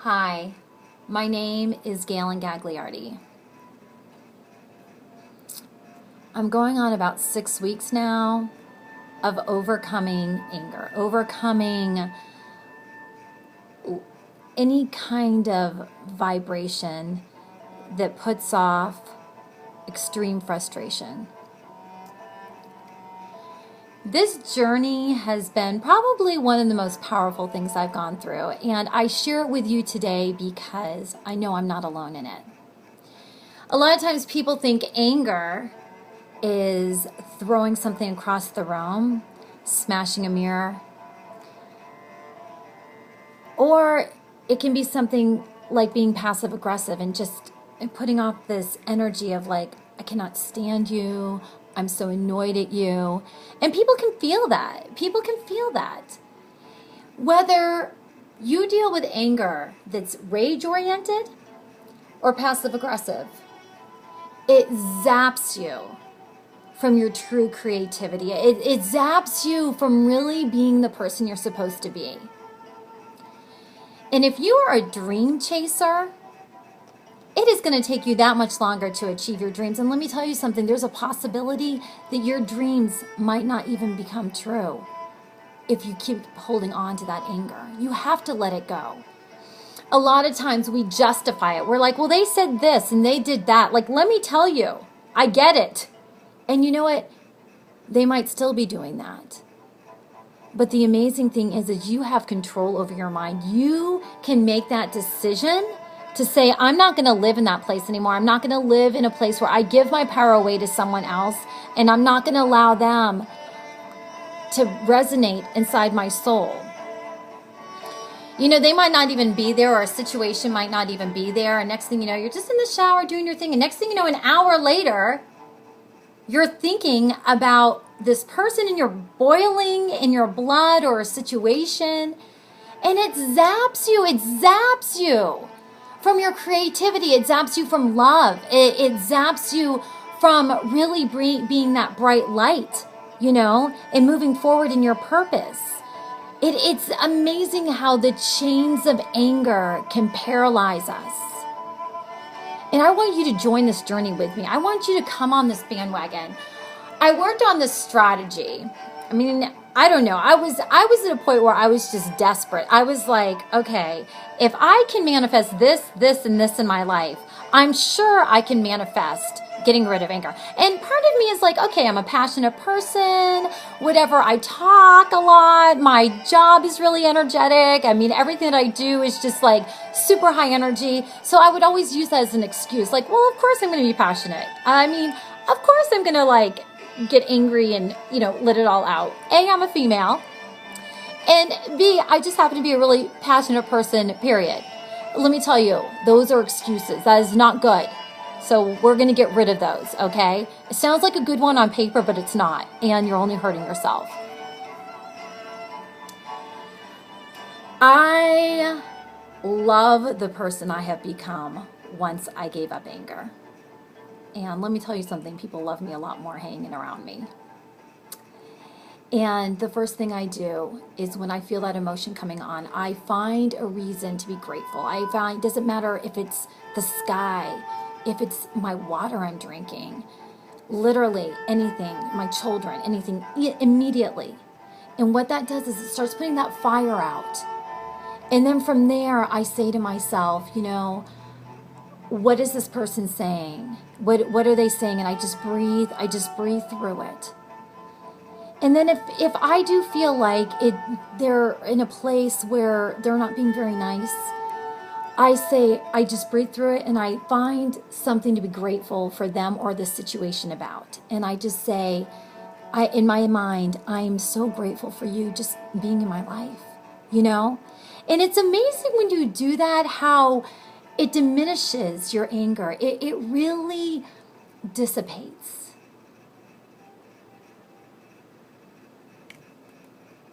Hi, my name is Galen Gagliardi. I'm going on about 6 weeks now of overcoming anger, overcoming any kind of vibration that puts off extreme frustration. This journey has been probably one of the most powerful things I've gone through, and I share it with you today because I know I'm not alone in it. A lot of times people think anger is throwing something across the room, smashing a mirror, or it can be something like being passive aggressive and just putting off this energy of like, I cannot stand you, I'm so annoyed at you. And people can feel that. People can feel that. Whether you deal with anger that's rage-oriented or passive-aggressive, it zaps you from your true creativity. It zaps you from really being the person you're supposed to be. And if you are a dream chaser, it is going to take you that much longer to achieve your dreams. And let me tell you something, there's a possibility that your dreams might not even become true if you keep holding on to that anger. You have to let it go. A lot of times we justify it. We're like, well, they said this and they did that. Like, let me tell you, I get it. And you know what? They might still be doing that. But the amazing thing is you have control over your mind. You can make that decision to say, I'm not going to live in that place anymore. I'm not going to live in a place where I give my power away to someone else, and I'm not going to allow them to resonate inside my soul. You know, they might not even be there, or a situation might not even be there, and next thing you know, you're just in the shower doing your thing, and next thing you know, an hour later, you're thinking about this person and you're boiling in your blood or a situation, and it zaps you from your creativity. It zaps you from love. It zaps you from really being that bright light, you know, and moving forward in your purpose. It's amazing how the chains of anger can paralyze us. And I want you to join this journey with me. I want you to come on this bandwagon. I worked on this strategy. I mean, I don't know. I was at a point where I was just desperate. I was like, okay, if I can manifest this, and this in my life, I'm sure I can manifest getting rid of anger. And part of me is like, okay, I'm a passionate person, whatever, I talk a lot, my job is really energetic. I mean, everything that I do is just like super high energy. So I would always use that as an excuse. Like, well, of course I'm going to be passionate. I mean, of course I'm going to like get angry and, you know, let it all out. A, I'm a female. And B, I just happen to be a really passionate person, period. Let me tell you, those are excuses. That is not good. So we're going to get rid of those, okay? It sounds like a good one on paper, but it's not. And you're only hurting yourself. I love the person I have become once I gave up anger. And let me tell you something, people love me a lot more hanging around me. And the first thing I do is when I feel that emotion coming on, I find a reason to be grateful. I find, doesn't matter if it's the sky, if it's my water I'm drinking, literally anything, my children, anything, immediately. And what that does is it starts putting that fire out. And then from there, I say to myself, you know, what is this person saying? What are they saying? And I just breathe through it. And then if I do feel like they're in a place where they're not being very nice, I just breathe through it and I find something to be grateful for them or the situation about. And I just say, in my mind, I am so grateful for you just being in my life, you know? And it's amazing when you do that, how it diminishes your anger. It really dissipates.